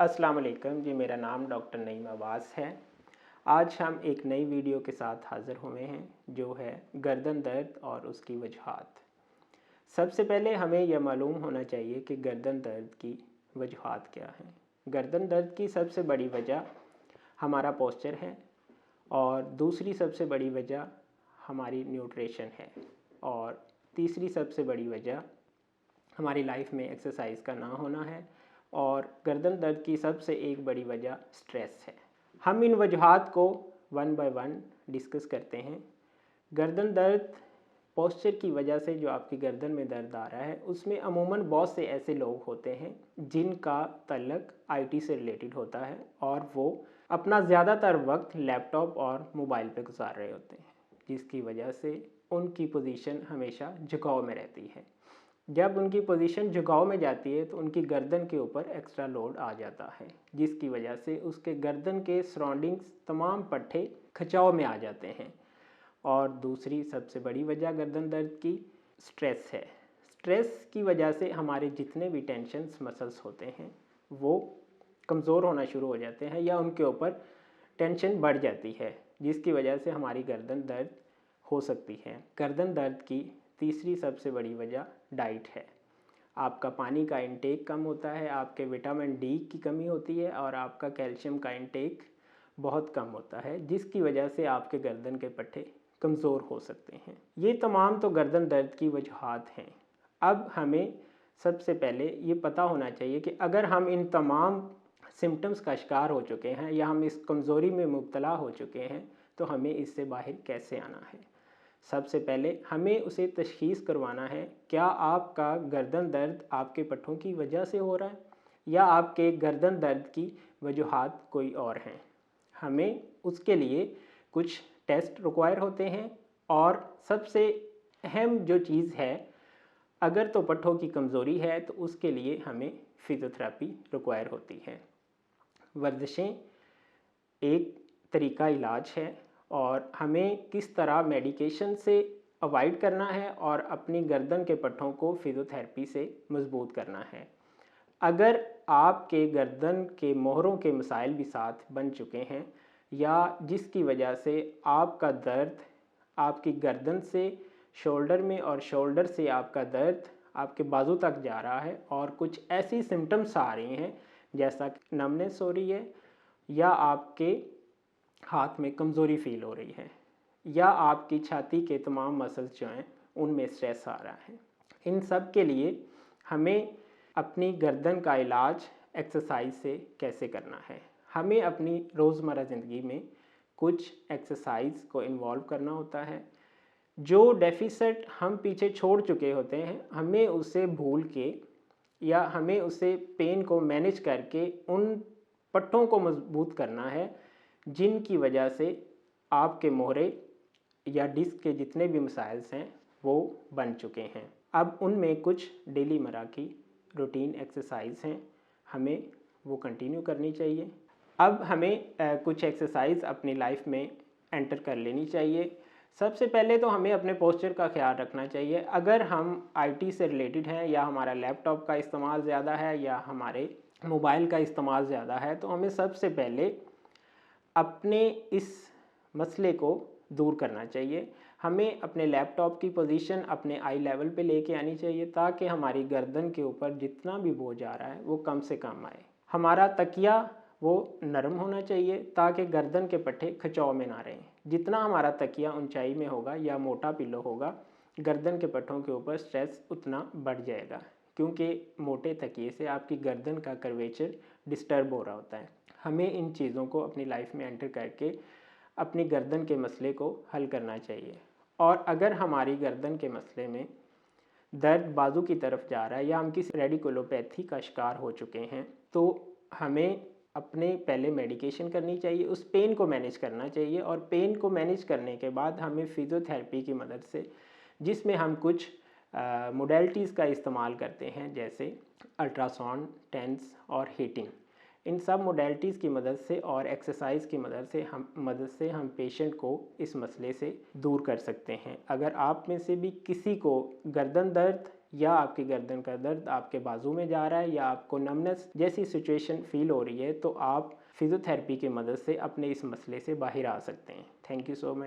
अस्सलाम वालेकुम जी। मेरा नाम डॉक्टर नईम अब्बास है। आज हम एक नई वीडियो के साथ हाज़िर हुए हैं जो है गर्दन दर्द और उसकी वजूहात। सबसे पहले हमें यह मालूम होना चाहिए कि गर्दन दर्द की वजूहात क्या हैं। गर्दन दर्द की सबसे बड़ी वजह हमारा पोस्चर है और दूसरी सबसे बड़ी वजह हमारी न्यूट्रिशन है और तीसरी सबसे बड़ी वजह हमारी लाइफ में एक्सरसाइज का ना होना है और गर्दन दर्द की सबसे एक बड़ी वजह स्ट्रेस है। हम इन वजूहात को वन बाय वन डिस्कस करते हैं। गर्दन दर्द पोस्चर की वजह से जो आपकी गर्दन में दर्द आ रहा है उसमें अमूमन बहुत से ऐसे लोग होते हैं जिनका तल्लक आईटी से रिलेटेड होता है और वो अपना ज़्यादातर वक्त लैपटॉप और मोबाइल पे गुजार रहे होते हैं, जिसकी वजह से उनकी पोजीशन हमेशा झुकाव में रहती है। जब उनकी पोजीशन झुकाव में जाती है तो उनकी गर्दन के ऊपर एक्स्ट्रा लोड आ जाता है, जिसकी वजह से उसके गर्दन के सराउंडिंग्स तमाम पट्टे खिंचाव में आ जाते हैं। और दूसरी सबसे बड़ी वजह गर्दन दर्द की स्ट्रेस है। स्ट्रेस की वजह से हमारे जितने भी टेंशन्स मसल्स होते हैं वो कमज़ोर होना शुरू हो जाते हैं या उनके ऊपर टेंशन बढ़ जाती है, जिसकी वजह से हमारी गर्दन दर्द हो सकती है। गर्दन दर्द की तीसरी सबसे बड़ी वजह डाइट है। आपका पानी का इंटेक कम होता है, आपके विटामिन डी की कमी होती है और आपका कैल्शियम का इंटेक बहुत कम होता है, जिसकी वजह से आपके गर्दन के पट्टे कमज़ोर हो सकते हैं। ये तमाम तो गर्दन दर्द की वजूहात हैं। अब हमें सबसे पहले ये पता होना चाहिए कि अगर हम इन तमाम सिम्टम्स का शिकार हो चुके हैं या हम इस कमज़ोरी में मुब्तला हो चुके हैं तो हमें इससे बाहर कैसे आना है। सबसे पहले हमें उसे तशख़ीस करवाना है, क्या आपका गर्दन दर्द आपके पट्ठों की वजह से हो रहा है या आपके गर्दन दर्द की वजूहात कोई और हैं। हमें उसके लिए कुछ टेस्ट रिक्वायर होते हैं और सबसे अहम जो चीज़ है, अगर तो पट्ठों की कमज़ोरी है तो उसके लिए हमें फ़िज़ियोथेरेपी रिक्वायर होती है। वर्जिशें एक तरीका इलाज है और हमें किस तरह मेडिकेशन से अवॉइड करना है और अपनी गर्दन के पट्ठों को फिजियोथेरेपी से मजबूत करना है। अगर आपके गर्दन के मोहरों के मसाइल भी साथ बन चुके हैं या जिसकी वजह से आपका दर्द आपकी गर्दन से शोल्डर में और शोल्डर से आपका दर्द आपके बाजू तक जा रहा है और कुछ ऐसी सिम्टम्स आ रही हैं जैसा कि नमनेस हो रही है या आपके हाथ में कमज़ोरी फील हो रही है या आपकी छाती के तमाम मसल्स जो हैं उनमें स्ट्रेस आ रहा है, इन सब के लिए हमें अपनी गर्दन का इलाज एक्सरसाइज से कैसे करना है। हमें अपनी रोज़मर्रा ज़िंदगी में कुछ एक्सरसाइज को इन्वॉल्व करना होता है। जो डेफिसिट हम पीछे छोड़ चुके होते हैं हमें उसे भूल के या हमें उसे पेन को मैनेज करके उन पट्टों को मजबूत करना है जिनकी वजह से आपके मोहरे या डिस्क के जितने भी मसाइल्स हैं वो बन चुके हैं। अब उनमें कुछ डेली मर्रा की रूटीन एक्सरसाइज हैं, हमें वो कंटिन्यू करनी चाहिए। अब हमें कुछ एक्सरसाइज अपनी लाइफ में एंटर कर लेनी चाहिए। सबसे पहले तो हमें अपने पोस्चर का ख्याल रखना चाहिए। अगर हम आईटी से रिलेटेड हैं या हमारा लैपटॉप का इस्तेमाल ज़्यादा है या हमारे मोबाइल का इस्तेमाल ज़्यादा है तो हमें सबसे पहले अपने इस मसले को दूर करना चाहिए। हमें अपने लैपटॉप की पोजीशन अपने आई लेवल पे लेके आनी चाहिए ताकि हमारी गर्दन के ऊपर जितना भी बोझ आ रहा है वो कम से कम आए। हमारा तकिया वो नरम होना चाहिए ताकि गर्दन के पट्टे खिंचाव में ना रहें। जितना हमारा तकिया ऊंचाई में होगा या मोटा पिलो होगा, गर्दन के पट्टों के ऊपर स्ट्रेस उतना बढ़ जाएगा, क्योंकि मोटे तकिए से आपकी गर्दन का कर्वेचर डिस्टर्ब हो रहा होता है। हमें इन चीज़ों को अपनी लाइफ में एंटर करके अपनी गर्दन के मसले को हल करना चाहिए। और अगर हमारी गर्दन के मसले में दर्द बाजू की तरफ जा रहा है या हम किसी रेडिकुलोपैथी का शिकार हो चुके हैं तो हमें अपने पहले मेडिकेशन करनी चाहिए, उस पेन को मैनेज करना चाहिए और पेन को मैनेज करने के बाद हमें फिजियोथेरेपी की मदद से, जिसमें हम कुछ मोडेलिटीज़ का इस्तेमाल करते हैं जैसे अल्ट्रासाउंड, टेंस और हीटिंग, इन सब मोडेलिटीज़ की मदद से और एक्सरसाइज की मदद से हम पेशेंट को इस मसले से दूर कर सकते हैं। अगर आप में से भी किसी को गर्दन दर्द या आपकी गर्दन का दर्द आपके बाजू में जा रहा है या आपको नमनेस जैसी सिचुएशन फील हो रही है, तो आप फिजियोथेरेपी की मदद से अपने इस मसले से बाहर आ सकते हैं। Thank you so much.